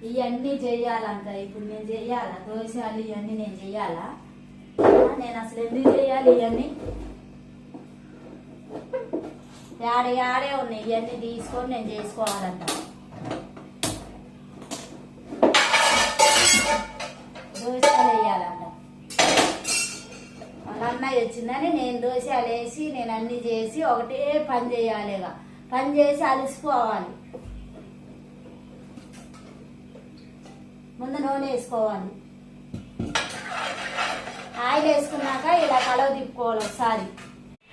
ఇవన్నీ చెయ్యాలంట. ఇప్పుడు నేను చెయ్యాలా దోశలు ఇవన్నీ నేను చెయ్యాలా? నేను అసలు ఎందుకు చెయ్యాలి ఇవన్నీ? ఆడే ఉన్నాయి ఇవన్నీ తీసుకొని నేను చేసుకోవాలంట. దోశలు వేయాలంట. వాళ్ళ అన్నయ్య వచ్చిందని నేను దోశలు వేసి నేను అన్ని చేసి ఒకటే పని చేయాలిగా. పని చేసి అలసిపోవాలి. ముందు నూనె వేసుకోవాలి. ఆయిల్ వేసుకున్నాక ఇలా కలవ తిప్పుకోవాలి ఒకసారి.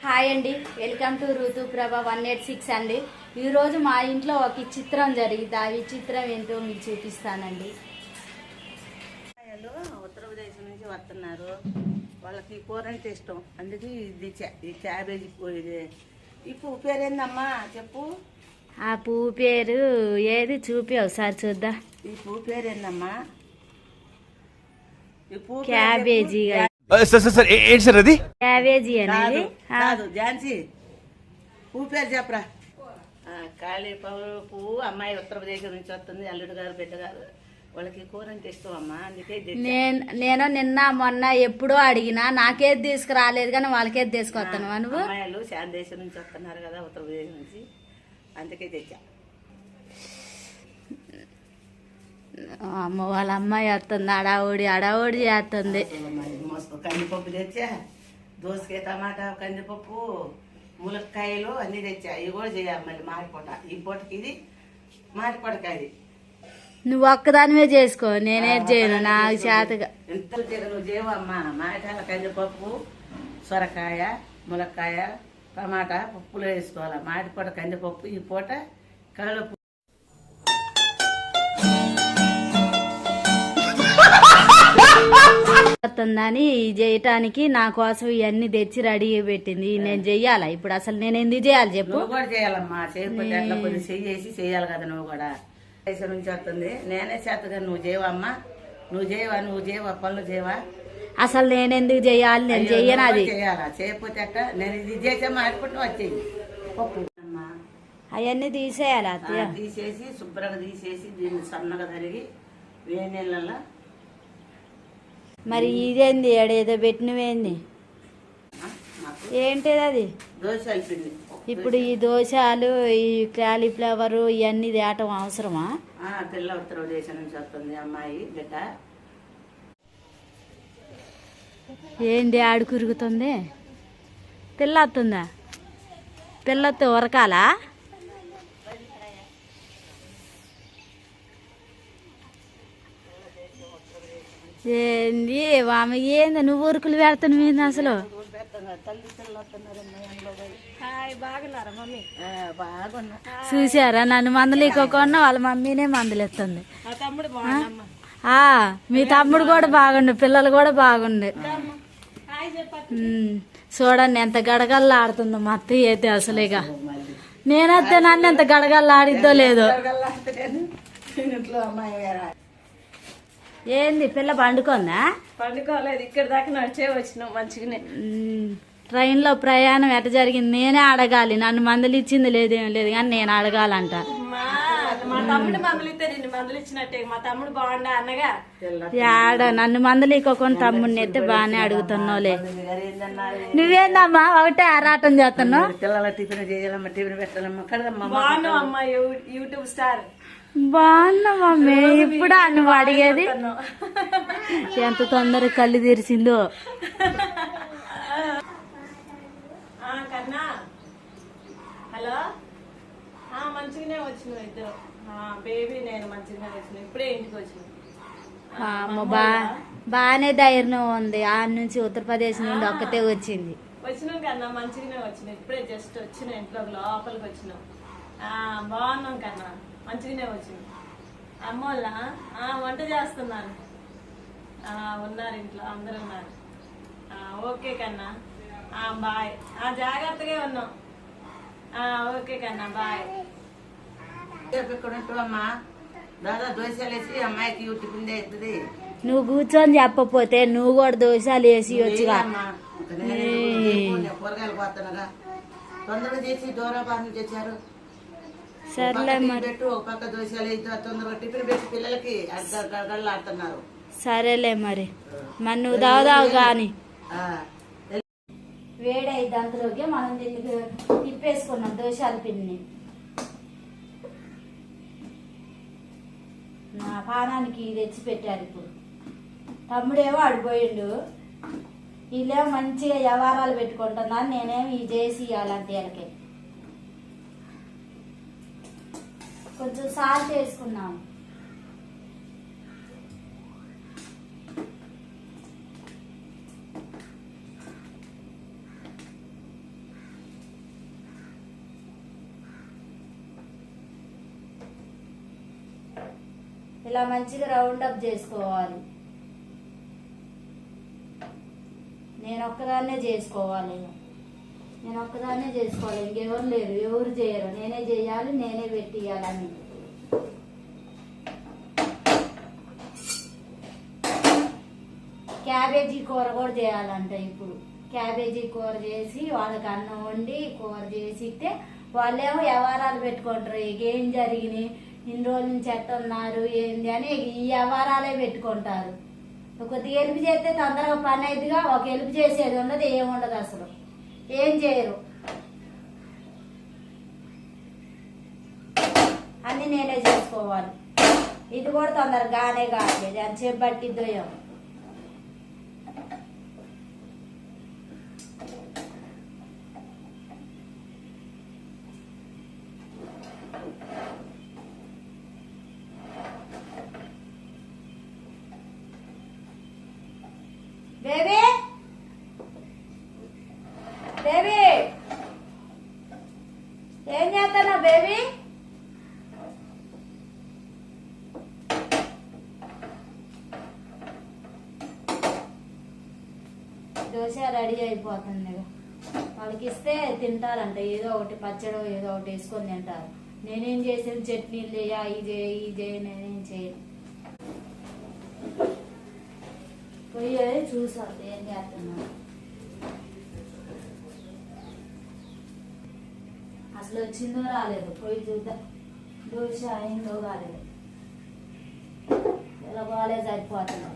హాయ్ అండి, వెల్కమ్ టు ఋతుప్రభ 186 అండి. ఈరోజు మా ఇంట్లో ఒక చిత్రం జరిగింది. ఆ విచిత్రం ఏంటో మీకు చూపిస్తానండి. ఉత్తరప్రదేశ్ నుంచి వస్తున్నారు. వాళ్ళకి కూర అంటే ఇష్టం, అందుకే ఈ క్యాబేజీ ఈ పువ్వు పేరు ఏందమ్మా చెప్పు? ఆ పువ్వు పేరు ఏది చూపి ఒకసారి చూద్దా. ఈ పువ్వు పేరు ఏందమ్మా? ఈ పువ్వు క్యాబేజీ. అది క్యాబేజీ అనేది కాదు ఝాన్సీ, పువ్వు పేరు చెప్పరా. కాళీ పువ్వు. అమ్మాయి ఉత్తరప్రదేశ్ నుంచి వస్తుంది, అల్లుడు గారు బిడ్డ గారు. వాళ్ళకి కూర అంటే ఇష్టం అమ్మా, అందుకే నేను నిన్న మొన్న ఎప్పుడో అడిగినా నాకేది తీసుకురాలేదు కానీ వాళ్ళకేది తీసుకొస్తాను. నువ్వు అమ్మాయిలు శాందేశం నుంచి వస్తున్నారు కదా, ఉత్తరప్రదేశ్ నుంచి, అందుకే తెచ్చా. అమ్మ వాళ్ళ అమ్మాయి వస్తుంది, అడావుడి చేస్తుంది. కందిపప్పు తెచ్చా, దోసకాయ, టమాటా, కందిపప్పు, ములక్కాయలు అన్నీ తెచ్చా. ఇవి కూడా చేయాలి మళ్ళీ మారిపోట. ఈ పూటకి ఇది మారిపోటకాయది. నువ్వు ఒక్కదానివే చేసుకో, నేనేది చేయను, నాకు చేతగా. ఎంత నువ్వు చేయవమ్మా. మాటాల కందిపప్పు, సొరకాయ, ములక్కాయ, టమాటా పప్పులో వేసుకోవాలి. మాటిపూట కందిపప్పు, ఈ పూట కళ్ళపు వస్తుందని చేయటానికి నా కోసం ఇవన్నీ తెచ్చి రెడీ పెట్టింది. నేను చెయ్యాలా ఇప్పుడు? అసలు నేను ఎందుకు చేయాలి చెప్పు? నువ్వు కూడా చేయాలమ్మా. చేయకపోతే అట్లా కొద్ది చెయ్యేసి చేయాలి కదా. నువ్వు కూడా దేశం నుంచి వస్తుంది, నేనే చేతగా. నువ్వు చేయవమ్మా, నువ్వు చేయవా పనులు చేయవా? అసలు నేను ఎందుకు చేయాలి? నేను చెయ్యను. అది చేయాలా? చేయకపోతే అట్ట నేను ఇది చేసే మాడిపోవటం వచ్చేది. పప్పు అమ్మా అవన్నీ తీసేయాలి. అత్తయ్య తీసేసి శుభ్రంగా తీసేసి దీన్ని సన్నగా తరిగి వేడి నీళ్ళల్లో. మరి ఇదేంది ఏడేదో పెట్టినవేంది? ఏంటిది అది? దోశ అయిపోయింది. ఇప్పుడు ఈ దోశలు, ఈ క్యాలీఫ్లవర్ ఇవన్నీ తేటం అవసరమా? పిల్ల ఉత్తరప్రదేశ్ నుంచి వస్తుంది అమ్మాయి బిడ్డ. ఏంది ఆడు కురుగుతుంది? పిల్ల వస్తుందా? పిల్లతో ఉరకాలా? ఏంది ఆమె? ఏంది నువ్వు ఉరుకులు పెడతాను ఏంది అసలు? చూసారా, నన్ను మందలేకోకుండా వాళ్ళ మమ్మీనే మందలెత్తుంది. మీ తమ్ముడు కూడా బాగుండు, పిల్లలు కూడా బాగుండు. చూడండి ఎంత గడగల్లా ఆడుతుందో మా అత్తయ్య అయితే. అసలు ఇక నేనైతే నన్ను ఎంత గడగల్లా ఆడిద్దో లేదో. ఏంది పిల్ల పండుకుందా? పండుకోలేదు, ఇక్కడ దాకా నడిచే వచ్చినాం మంచిగానే. ట్రైన్లో ప్రయాణం ఎట జరిగింది నేనే అడగాలి. నన్ను మందులు ఇచ్చింది లేదేం లేదు కానీ నేను అడగాలంట. మా తమ్ముడు మందులు ఇస్తే నిన్ను మందులు ఇచ్చినట్టే. మా తమ్ముడు బాగుండా అన్నగా యాడ నన్ను మందులు ఇవ్వకుండా తమ్ముడిని అయితే బాగానే అడుగుతున్నావులే. నువ్వేందమ్మా ఒకటే ఆరాటం చేస్తున్నావు? పిల్లల టిఫిన్ చేయాలమ్మా, టిఫిన్ పెట్టాలమ్మా. బాగున్నావు అమ్మా, యూట్యూబ్ స్టార్. బాగున్నా మమ్మీ. ఇప్పుడు నువ్వు అడిగేది ఎంత తొందరగా కళ్ళు తెరిచిందో. కన్నా హలో, మంచిగానే వచ్చినావు ఇద్దరు. బేబీ నేను మంచిగానే వచ్చిన, ఇప్పుడే ఇంటికి వచ్చిన. బాగానే ధైర్యం ఉంది. ఆ నుంచి ఉత్తరప్రదేశ్ నుండి ఒక్కతే వచ్చింది. వచ్చినాం కన్నా, మంచిగానే వచ్చిన. ఇప్పుడే జస్ట్ వచ్చిన, ఇంట్లో లోపలికి వచ్చినాం. బాగున్నాం కన్నా, మంచిగానే వచ్చింది. అమ్మోళ్ళ వంట చేస్తున్నాను. ఉన్నారు ఇంట్లో, అందరు ఉన్నారు. ఓకే కన్నా, బాయ్. జాగ్రత్తగా ఉన్నాం. ఓకే కన్నా, బాయ్. అమ్మా దాదా దోశలు వేసి అమ్మాయికి టిఫిన్ అవుతుంది. నువ్వు కూర్చొని చెప్పపోతే నువ్వు కూడా దోశలు వేసి వచ్చుగా. కూరగాయలు పోతున్నాగా, తొందరగా చేసి దూరాబాద్ నుంచి వచ్చారు. సర్లే టీ మరి. పెట్టు, ఒక పక్క దోశలు వేసి తొందరగా టిఫిన్ పెట్టి పిల్లలకి గడగడలు ఆడుతున్నారు. సరేలే మరి నువ్వు దావుదావు కానీ ఆ, వేడైద్ది అంతలోకి మనం దీనికి తిప్పేసుకున్నాం దోశల పిండిని. నా పానానికి తెచ్చి పెట్టారు ఇప్పుడు. తమ్ముడేమో ఆడిపోయిండు, వీళ్ళేమో మంచిగా వ్యవహారాలు పెట్టుకుంటున్నాను, నేనేమో ఈ చేసి ఇవ్వాలంటే వీళ్ళకి కొంచెం సాల్ట్ వేసుకున్నాము. ఇలా మంచిగా రౌండ్ అప్ చేసుకోవాలి. నేను ఒక్కదాన్నే చేసుకోవాలి, ఇంకెవరు లేరు, ఎవరు చేయరు, నేనే చేయాలి, నేనే పెట్టియాలని. క్యాబేజీ కూర కూడా చేయాలంట ఇప్పుడు. క్యాబేజీ కూర చేసి వాళ్ళకి అన్నం వండి కూర చేసి ఇస్తే వాళ్ళేమో వ్యవహారాలు పెట్టుకుంటారు. ఇక ఏం జరిగినాయి, ఇన్ని రోజుల నుంచి ఎట్టున్నారు ఏంది అని ఈ వ్యవహారాలే పెట్టుకుంటారు. కొద్దిగా హెల్ప్ చేస్తే తొందరగా పని అయిద్దిగా. ఒక హెల్ప్ చేసేది ఉండదు, ఏముండదు, అసలు ఏం చేయరు. అన్ని నేనే చేసుకోవాలి. ఇది కూడా తొందరగానే కావట్లేదు, ఎంతసేపు పట్టిద్దో ఏమో. బేబీ బేబీ ఏం చేస్తున్నావు బేబీ? దోశ రెడీ అయిపోతుంది. వాళ్ళకి ఇస్తే తింటారంట, ఏదో ఒకటి పచ్చడో ఏదో ఒకటి వేసుకొని తింటారు. నేనేం చేసాను, చట్నీలు చేయ, ఈ చేయ, నేనేం చేయను. పోయి చూసాను ఏం చేస్తున్నా. అసలు వచ్చిందో రాలేదు, పోయి చూద్దాం. దోశ అయిందో కాలేదు, ఇలా కాలేజ్ అయిపోతున్నాం.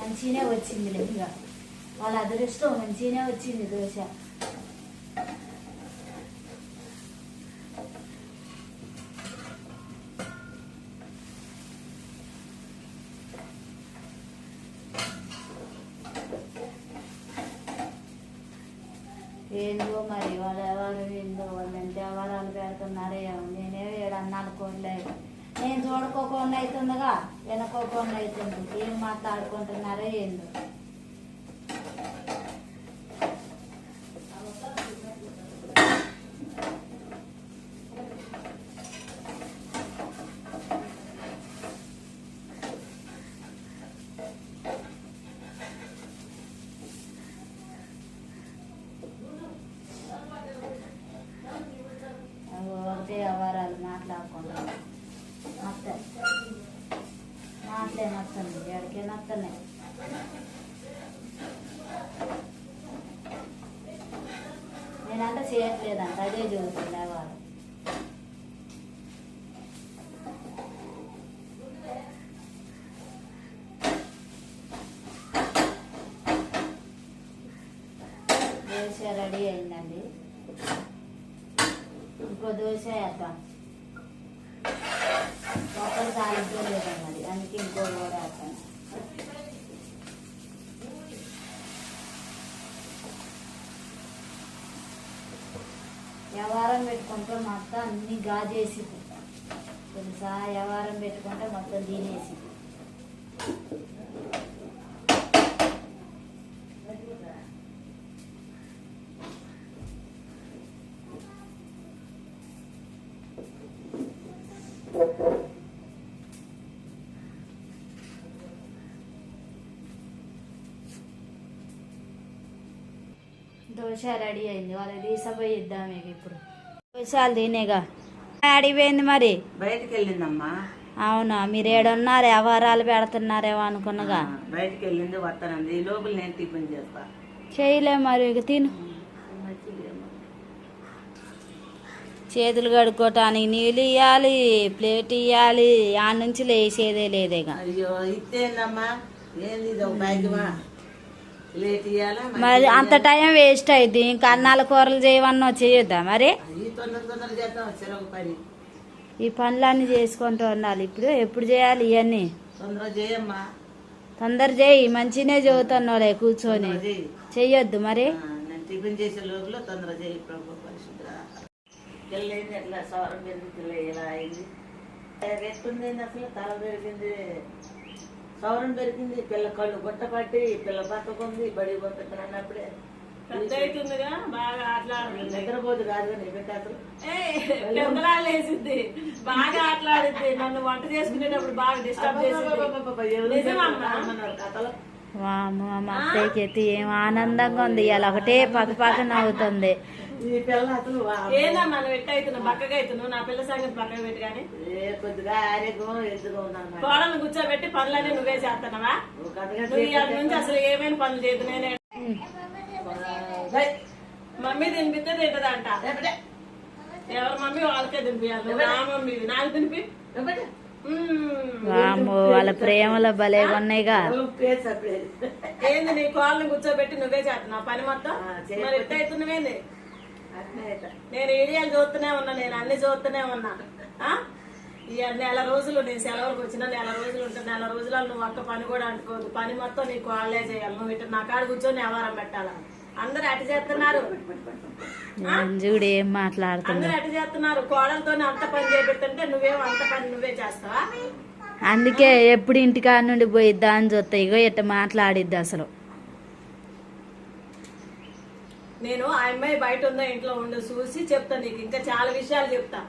మంచిగానే వచ్చింది లేక వాళ్ళ అదృష్టం, మంచిగానే వచ్చింది దోశ. ఏందో మరి వాళ్ళు ఎవరు ఏందో వాళ్ళు ఎంత ఎవరాలు పెడుతున్నారో ఏమో. నేనే ఏడన్నా అనుకోలేదు, నేను చూడుకోకుండా అవుతుందిగా, వినుకోకుండా అవుతుంది. ఏం మాట్లాడుకుంటున్నారో ఏందో. ఒకటే వ్యవహారాలు మాట్లాడుకుంటాను. మాటలే నచ్చండి, ఎక్కడికే నచ్చనే. నేనంటే చేయట్లేదంట, అదే చూస్తుంది వ్యవహారం. దోశ రెడీ అయిందండి, ఇంకో దోశ వేద్దాం. ఒక్కరు సాయంత్రం లేదండి, మరి అందుకే ఇంకో కూడా వేస్తాను. వ్యవహారం పెట్టుకుంటే మొత్తం అన్ని గాజేసి తెలుసా. వ్యవహారం పెట్టుకుంటే మొత్తం తినేసి. దోశ రెడీ అయింది, వాళ్ళు తీసపోయి ఇద్దాం. మీకు ఇప్పుడు దోశలు తినేగా అడిగిపోయింది మరి. బయటికి వెళ్ళిందమ్మా. అవునా, మీరు ఏడున్నారు, వ్యవహారాలు పెడుతున్నారేమో అనుకున్నగా. బయటికి వెళ్ళింది, వస్తానంది. ఈ లోపల నేను టిఫిన్ చేస్తా. చేయలే మరి, ఇక తిను. చేతులు కడుక్కోవటానికి నీళ్ళు ఇవ్వాలి, ప్లేట్ ఇవ్వాలి, ఆ నుంచి లేచేదే లేదేగా. అయ్యో ఇస్తేందమ్మా, ఏంది ఇది ఒక భాగ్యమా? లేట్ ఇయ్యాలా మరి అంత టైం వేస్ట్ అయింది. ఇంకా అన్నాల కూరలు చేయవన్నా చేయొద్దా మరి? ఈ తొందర చేద్దాం చెరొక పని. ఈ పనులన్నీ చేసుకుంటూ ఉండాలి. ఇప్పుడు ఎప్పుడు చేయాలి ఇవన్నీ? తొందర చేయమ్మా, తొందర చేయి. మంచినే చదువుతున్నావులే కూర్చొని. తొందర చేయి. చెయ్యొద్దు మరి. నేను టిఫిన్ చేసే లోపల తొందర చేయి. ప్రభు పరిశుద్ధ తెల్లైంది, ఎట్లా సవరం పెరిగింది, ఇలా అయింది. ఎట్టుంది అసలు? తల పెరిగింది, సవరం పెరిగింది, పిల్ల కళ్ళు గుట్ట పట్టి, పిల్ల పక్కకుంది, బడి పంపిస్తున్నప్పుడే పెద్ద అవుతుందిగా, బాగా ఆటలాడుతుంది. నిద్రపోదు కాదు నీ బిడ్డ అసలు. పెద్దలాడేసిద్ది, బాగా ఆటలాడిద్ది. నన్ను వంట చేసుకునేటప్పుడు బాగా డిస్టర్బ్ చేసింది. నిజమమ్మా? కథలు వామ్మో, మా అత్తయ్యకి అయితే ఏం ఆనందంగా ఉంది. ఇలా ఒకటే పక్క నవ్వుతుంది. ఈ పిల్ల అసలు ఏందమ్మా నువ్వు ఎట్ట అవుతున్నావు? బక్కగా అవుతున్నావు. నా పిల్ల సంగతి పక్కన పెట్టి కానీ కొద్దిగా ఆరోగ్యం ఎద్దుగా ఉందన్నమాట. కోడలు కూర్చోబెట్టి పనులన్నీ నువ్వే చేస్తున్నావా? ఒక అరగంట నువ్వు ఇవాళ నుంచి అసలు ఏమైనా పనులు చేయదు. నేనే మమ్మీ తినిపిస్తే తింటదంట. ఎవరి మమ్మీ వాళ్ళకే తినిపించాలి. నువ్వు నా మమ్మీ నాకు తినిపి. వామ్మో, వాళ్ళ ప్రేమలో భలే ఉన్నాయిగా. ఏంది నీ కోళ్ళని కూర్చోబెట్టి నువ్వే చేస్తున్నావు పని మొత్తం? మరి ఎట్ట అవుతున్నావేంది? నేను ఏరియాలు చూస్తూనే ఉన్నా, నేను అన్ని చూస్తూనే ఉన్నా. ఈ నెల రోజులు నేను సెలవులకు వచ్చిన నెల రోజులు ఉంటా. నెల రోజులలో నువ్వు ఒక్క పని కూడా అంటుకోదు. పని మొత్తం నీకు వాళ్ళే చేయాలి. నువ్వు ఇటు నా కాడ కూర్చొని వ్యవహారం పెట్టాలా? అందరు అటు చేస్తున్నారు. చూడు ఏం మాట్లాడుతున్నా. అందరు అటు చేస్తున్నారు. కోడలతో అంత పని చేపెడుతుంటే నువ్వేమో అంత పని నువ్వే చేస్తావా? అందుకే ఎప్పుడు ఇంటికాడ నుండి పోయిద్దా అని చూస్తా. ఇగో ఎట్ట మాట్లాడిద్ది అసలు. నేను ఆ అమ్మాయి బయట ఉందో ఇంట్లో ఉందో చూసి చెప్తా నీకు. ఇంకా చాలా విషయాలు చెప్తా.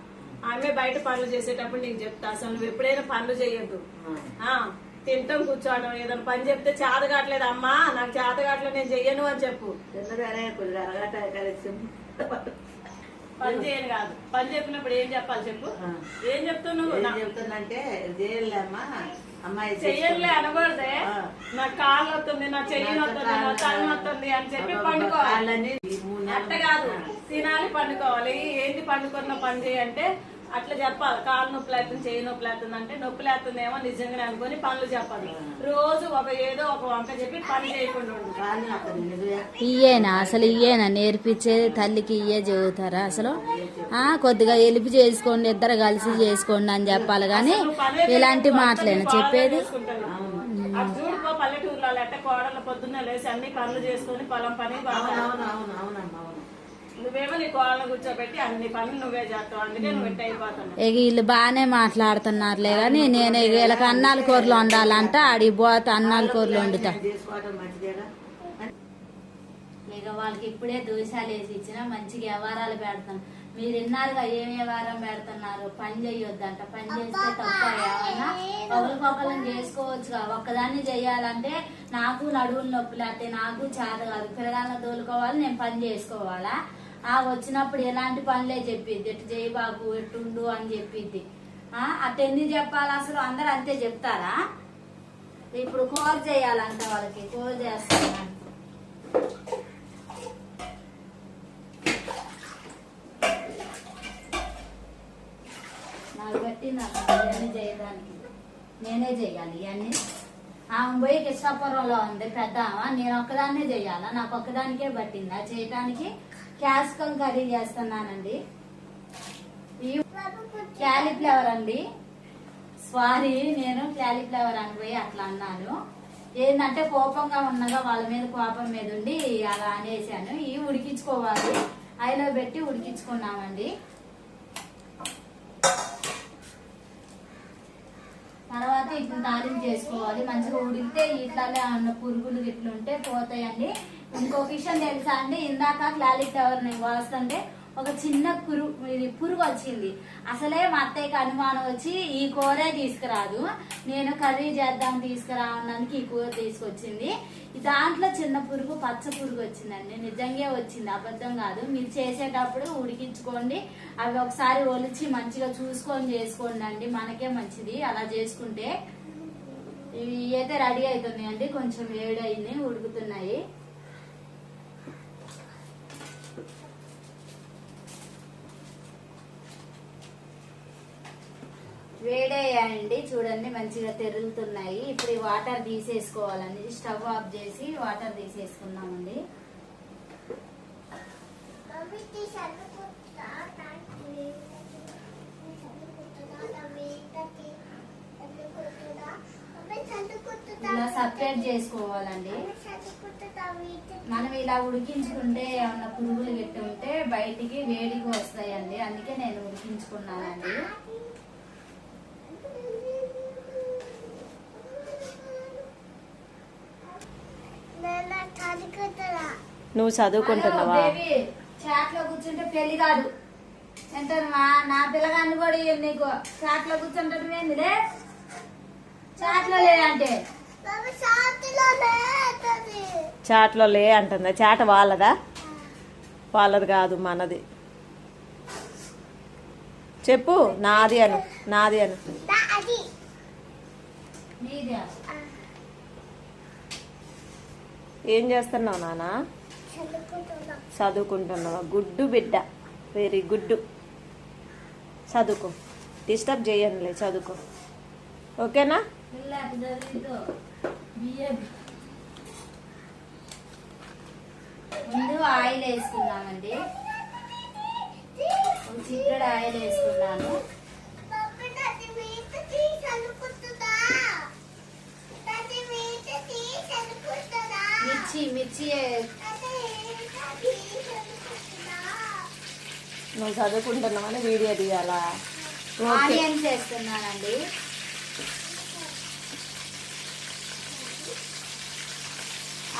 ఆ అమ్మాయి బయట పనులు చేసేటప్పుడు నీకు చెప్తా. అసలు నువ్వు ఎప్పుడైనా పనులు చేయొద్దు. తింటాం కూర్చోవడం. ఏదైనా పని చెప్తే చేత కావట్లేదు అమ్మా, నాకు చేత కావట్లేదు, నేను చెయ్యను అని చెప్పు. పని చేయను కాదు. పని చెప్పినప్పుడు ఏం చెప్పాలి చెప్పు. ఏం చెప్తావు నువ్వు? చెప్తుందంటే చేయలేమ్మా అమ్మాయి చెయ్యలే అనకూడదే. నా కాళ్ళు వస్తుంది, నా చెయ్యి వస్తుంది, నా తల వస్తుంది అని చెప్పి పండుకోవాలి. అట్ట కాదు, తినాలి, పండుకోవాలి. ఏంటి పండుకున్న పని చేయంటే అట్లా చెప్పాలి. కాళ్ళు నొప్పి లేస్తుంది, చెయ్యి నొప్పి లేస్తుంది అంటే నొప్పి లేస్తుందేమో నిజంగానే అనుకుని పనులు చెప్పాలి. రోజు ఏదో ఒక వంక చెప్పి పని చేయకుండా ఉండు. ఇయ్యేనా అసలు? ఇయ్యేనా నేర్పించేది? తల్లికి ఇయ్యే చదువుతారా అసలు? కొద్దిగా ఎలిపి చేసుకోండి, ఇద్దరు కలిసి చేసుకోండి అని చెప్పాలి కానీ ఇలాంటి మాటలేనా చెప్పేది? అది చూడుకో పల్లెటూరులో ఎట్ట కోడల పొద్దున్న లేసి అన్ని పనులు చేసుకుని పొలం పని. నువ్వేమో నీ కోడలను కూర్చోబెట్టి అన్ని పనులు నువ్వే చేస్తావు. అందుకే నువ్వు ఎట్ట అయిపోతున్నావు. వీళ్ళు బాగానే మాట్లాడుతున్నారులే కానీ నేను వీళ్ళకి అన్నాల కూరలు వండాలంట. ఆడికి పోతే అన్నాల కూరలు వండుతా. ఇక వాళ్ళకి ఇప్పుడే దోషాలు వేసి ఇచ్చిన మంచిగా వ్యవహారాలు పెడతాను. మీరు విన్నారుగా ఏం వ్యవహారం పెడుతున్నారు? పని చేయొద్దంట. పని చేస్తే తప్ప ఏమన్నా ఒకరికొకరిని చేసుకోవచ్చుగా. ఒక్కదాన్ని చెయ్యాలంటే నాకు నడువులు నొప్పులు అంటే నాకు చేత కాదు. పిల్లగాళ్ళని తోలుకోవాలి, నేను పని చేసుకోవాలా? వచ్చినప్పుడు ఎలాంటి పనులే చెప్పిద్ది. ఎటు చేయి బాబు, ఎట్టుండు అని చెప్పిద్ది. అట్టెందుకు చెప్పాలి అసలు? అందరు అంతే చెప్తారా? ఇప్పుడు కూర చేయాలంట. వాళ్ళకి కూర చేస్తాను. నాకు పెట్టిందన్న ఇవన్నీ చేయడానికి. నేనే చెయ్యాలి ఇవన్నీ. ఆమె పోయి కృష్ణాపురంలో ఉంది పెద్ద ఆమె. నేను ఒక్కదాన్నే చెయ్యాలా? నాకు ఒక్కదానికే పట్టిందా చేయటానికి? క్యాప్సికం కర్రీ చేస్తున్నానండి. క్యాలీఫ్లవర్ అండి. సారీ, నేను క్యాలీఫ్లవర్ అని పోయి అట్లా అన్నాను. ఏంటంటే కోపంగా ఉన్నగా వాళ్ళ మీద కోపం మీద ఉండి అలా అనేసాను. ఇవి ఉడికించుకోవాలి. అయిలో పెట్టి ఉడికించుకున్నామండి. తర్వాత ఇప్పుడు తాలింపు చేసుకోవాలి. మంచిగా ఉడికితే ఇట్లానే అన్న పురుగులు ఇట్లుంటే పోతాయండి. ఇంకొక విషయం తెలుసా అండి? ఇందాక క్యాలీఫ్లవర్ వస్తుంటే ఒక చిన్న పురుగు వచ్చింది. అసలే మా అత్తయ్యకి అనుమానం వచ్చి ఈ కూరే తీసుకురాదు, నేను కర్రీ చేద్దాం తీసుకురావడానికి ఈ కూర తీసుకొచ్చింది. దాంట్లో చిన్న పురుగు, పచ్చ పురుగు వచ్చిందండి. నిజంగా వచ్చింది, అబద్ధం కాదు. మీరు చేసేటప్పుడు ఉడికించుకోండి. అవి ఒకసారి ఒలిచి మంచిగా చూసుకొని చేసుకోండి అండి. మనకే మంచిది అలా చేసుకుంటే. ఇవి అయితే రెడీ అవుతున్నాయండి. కొంచెం వేడైంది, ఉడుకుతున్నాయి. వేడయ్యాయండి, చూడండి మంచిగా తెరులుతున్నాయి. ఇప్పుడు ఈ వాటర్ తీసేసుకోవాలండి. స్టవ్ ఆఫ్ చేసి వాటర్ తీసేసుకున్నామండి. ఇలా సపరేట్ చేసుకోవాలండి. మనం ఇలా ఉడికించుకుంటే ఏమన్నా పురుగులు గట్టి ఉంటే బయటికి వేడికి వస్తాయండి, అందుకే నేను ఉడికించుకున్నానండి. నువ్వు చదువుకుంటున్నావా? చాట్లో కూర్చుంటే పెళ్లి కాదు అంటారుమా. నా పిల్లగాన్ని కూడా నీకు చాట్లో కూర్చుంటే ఏందిలే, చాట్లో లేదంటే చాట్లో లే అంటుందా? చాట వాళ్ళదా? వాళ్ళది కాదు, మనది. చెప్పు, నాది అను, నాది అను. నీదే. ఏం చేస్తున్నావు నాన్న? చదువుకుంటున్నావా? గుడ్డు బిడ్డ, వెరీ గుడ్డు. చదువుకో, డిస్టర్బ్ చేయనులే, చదువుకో. ఓకేనా? ముందు ఆయిల్ వేసుకున్నామండి. చిక్కడు ఆయిల్ వేసుకున్నాను. మిర్చి నువ్వు చదువుకుంటున్నావని వీడియో తీయాలా? ఆనియన్స్ వేస్తున్నానండి.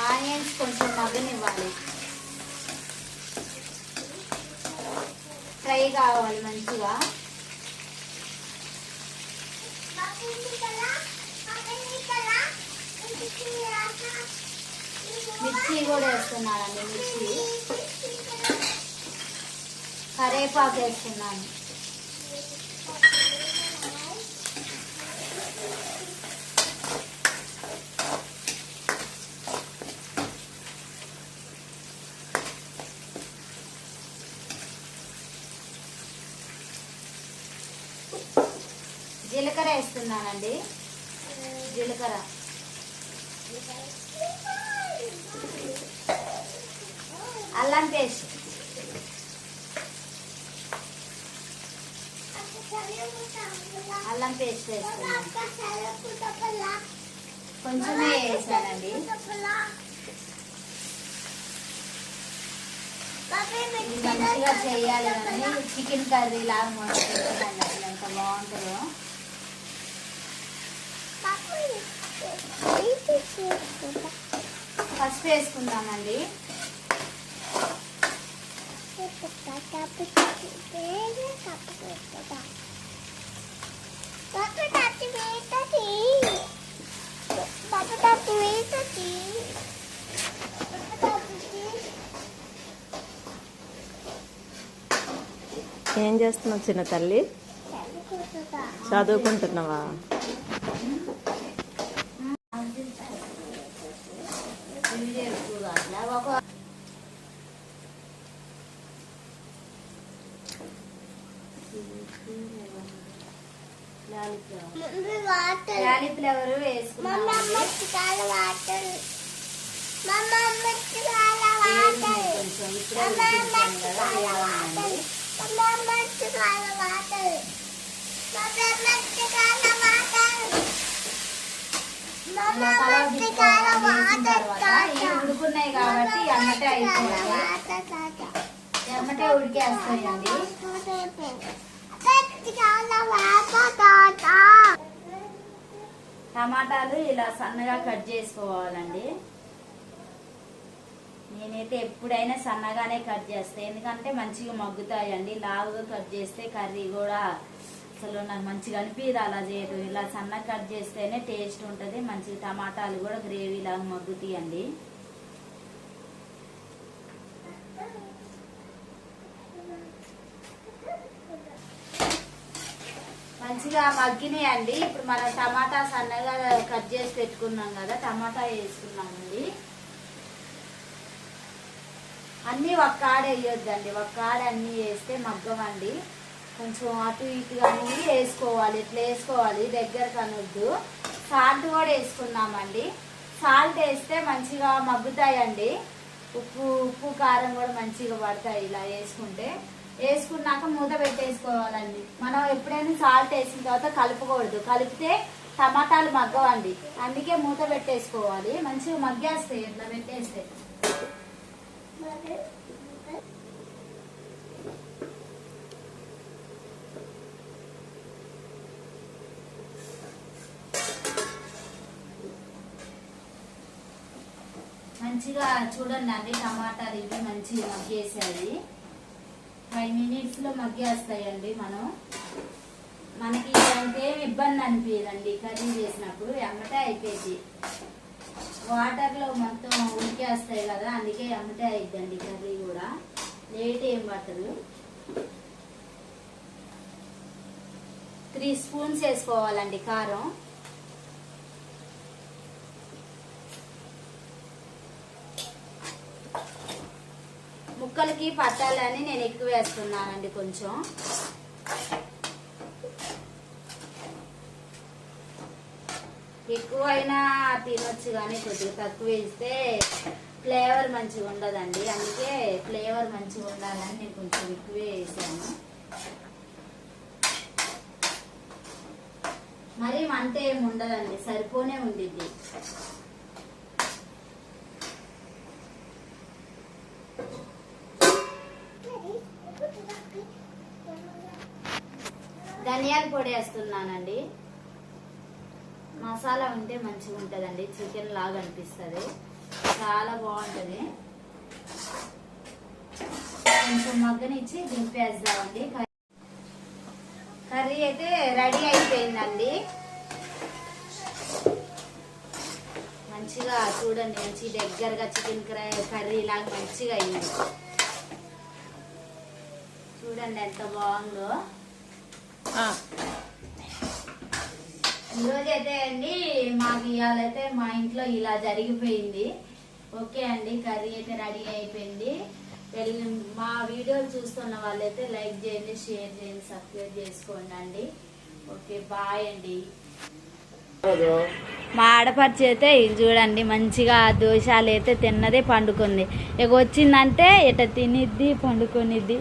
ఆనియన్స్ కొంచెం మగ్గనివ్వాలి, ఫ్రై కావాలి మంచిగా. మిర్చి కూడా వేస్తున్నానండి. మిర్చి, కరేపాకు వేస్తున్నాను. జీలకర్ర వేస్తున్నానండి. జీలకర్ర, అల్లం పేస్ట్, అల్లం పేస్ట్ వేస్తున్నాను. కొంచెమే వేసానండి. ఇది మంచిగా చేయాలి కానీ చికెన్ కర్రీ లాగా మొదలుపెట్టాను. ఎంత బాగుంటుందో. పసుపు వేసుకుందామండి. ఏం చేస్తున్నావు చిన్న తల్లి? చదువుకుంటున్నావా? క్యాలీఫ్లవర్ వేసుకున్నాను. ఉడుకున్నాయి కాబట్టి అమ్మటే అయిపోయాయి, అమ్మటే ఉడికేస్తాయండి. టమాటాలు ఇలా సన్నగా కట్ చేసుకోవాలండి. నేనైతే ఎప్పుడైనా సన్నగానే కట్ చేస్తాను, ఎందుకంటే మంచిగా మగ్గుతాయండి. లావుగా కట్ చేస్తే కర్రీ కూడా అసలు నాకు మంచిగా అనిపించదు అలా చేయడం. ఇలా సన్నగా కట్ చేస్తేనే టేస్ట్ ఉంటుంది, మంచిగా టమాటాలు కూడా గ్రేవీ లాగా మగ్గుతాయండి. మంచిగా మగ్గినాయండి. ఇప్పుడు మనం టమాటా సన్నగా కట్ చేసి పెట్టుకున్నాం కదా, టమాటా వేసుకున్నామండి. అన్నీ ఒక్క ఆడ వేయొద్దండి, ఒక్క ఆడ అన్నీ వేస్తే మగ్గవండి. కొంచెం అటు ఇటుగా నూనె వేసుకోవాలి. ఇట్లా వేసుకోవాలి, దగ్గర కనొద్దు. సాల్ట్ కూడా వేసుకున్నామండి. సాల్ట్ వేస్తే మంచిగా మగ్గుతాయండి. ఉప్పు కారం కూడా మంచిగా పడతాయి ఇలా వేసుకుంటే. వేసుకున్నాక మూత పెట్టేసుకోవాలండి. మనం ఎప్పుడైనా సాల్ట్ వేసిన తర్వాత కలుపుకూడదు. కలిపితే టమాటాలు మగ్గవండి. అందుకే మూత పెట్టేసుకోవాలి. మంచిగా మగ్గేస్తాయి ఇట్లా పెట్టేస్తే. మంచిగా చూడండి అండి, టమాటాలు ఇవి మంచిగా మగ్గేసాయి. 5 minutes లో మగ్గేస్తాయండి. మనకి ఇంకేం ఇబ్బంది అనిపించదండి కర్రీ చేసినప్పుడు, ఎమ్మటే అయిపోయింది. వాటర్లో మొత్తం ఉడికేస్తాయి కదా, అందుకే ఎమ్మటే అయిద్దండి కర్రీ కూడా, లేట్ ఏం పట్టదు. 3 spoons వేసుకోవాలండి కారం. ముక్కలకి పట్టాలని నేను ఎక్కువ వేస్తున్నానండి. కొంచెం ఎక్కువైనా తినొచ్చు, కానీ కొద్దిగా తక్కువ వేస్తే ఫ్లేవర్ మంచిగా ఉండదండి. అందుకే ఫ్లేవర్ మంచిగా ఉండాలని నేను కొంచెం ఎక్కువే వేసాను. మరి మంట ఏమి ఉండదండి, సరిపోనే ఉండిద్ది. ధనియాల పొడి వేస్తున్నానండి. మసాలా ఉంటే మంచిగా ఉంటుందండి, చికెన్ లాగా అనిపిస్తుంది, చాలా బాగుంటుంది. కొంచెం మగ్గనిచ్చి దింపేద్దామండి. కర్రీ అయితే రెడీ అయిపోయిందండి. మంచిగా చూడండి, మంచి దగ్గరగా చికెన్ కర్రీ లాగా మంచిగా అయింది. చూడండి ఎంత బాగుందో. ఈరోజైతే అండి మాకు ఇవాళైతే మా ఇంట్లో ఇలా జరిగిపోయింది. ఓకే అండి, కర్రీ అయితే రెడీ అయిపోయింది. మా వీడియోలు చూస్తున్న వాళ్ళైతే లైక్ చేయండి, షేర్ చేయండి, సబ్స్క్రైబ్ చేసుకోండి అండి. ఓకే, బాయ్ అండి. మా ఆడపడిచి అయితే ఇది చూడండి, మంచిగా దోశలు అయితే తిన్నదే పండుకుంది. ఇక వచ్చిందంటే ఇట తినిద్ది, పండుకొనిద్ది.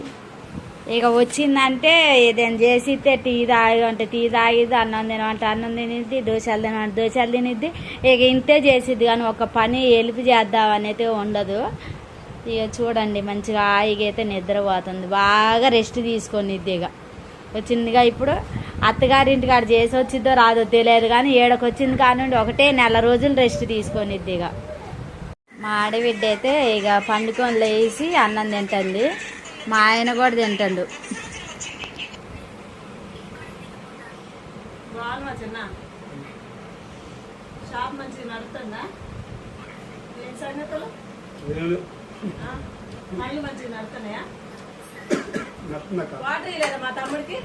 ఇక వచ్చిందంటే ఏదైనా చేసితే టీ తాగంటే టీ తాగిద్ది, అన్నం తినమంటే అన్నం తినిద్ది, దోశలు తినమంటే దోశలు తినిద్ది. ఇక ఇంతే చేసిద్ది, కానీ ఒక పని హెల్ప్ చేద్దామని అయితే ఉండదు. ఇక చూడండి మంచిగా హాయిగా అయితే నిద్రపోతుంది, బాగా రెస్ట్ తీసుకొనిద్ది. ఇక వచ్చిందిగా ఇప్పుడు అత్తగారింటికి ఆడ చేసి వచ్చిద్దో రాదో తెలియదు, కానీ ఏడకి వచ్చింది కానివ్వండి ఒకటే నెల రోజులు రెస్ట్ తీసుకొనిద్ది. ఇక మా ఆడబిడ్డ అయితే ఇక పండుకొని లేసి అన్నం తింటుంది, మా ఆయన కూడా తింటాడు. చిన్న షాప్ మంచిగా నడుతుందా? ఏం సంగతులు? మళ్ళీ మంచిగా నడుతున్నాయా? వాటర్ ఇవ్వలేదు మా తమ్ముడికి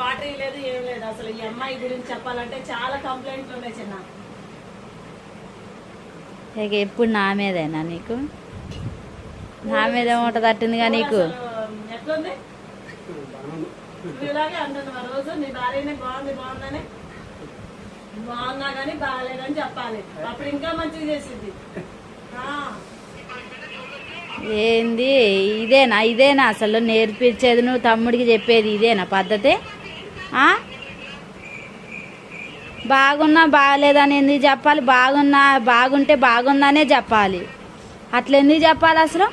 వాటర్ ఇవ్వలేదు, ఏం లేదు. అసలు ఈ అమ్మాయి గురించి చెప్పాలంటే చాలా కంప్లైంట్లు ఉన్నాయి చిన్న. ఇక ఎప్పుడు నా మీదేనా నీకు? నా మీద మూట తట్టిందిగా నీకు. ఎట్లుంది? ఇలాగే అంటుంది ఆ రోజు నీ భార్యనే బాగుందని. బాగున్నా కానీ బాగాలేదని చెప్పాలి, అప్పుడు ఇంకా మంచిగా చేసింది. ఏంది ఇదేనా అసలు నేర్పించేది? నువ్వు తమ్ముడికి చెప్పేది ఇదేనా పద్ధతి? బాగున్నా బాగలేదని ఎందుకు చెప్పాలి? బాగుంటే బాగుందనే చెప్పాలి, అట్లా ఎందుకు చెప్పాలి అసలు?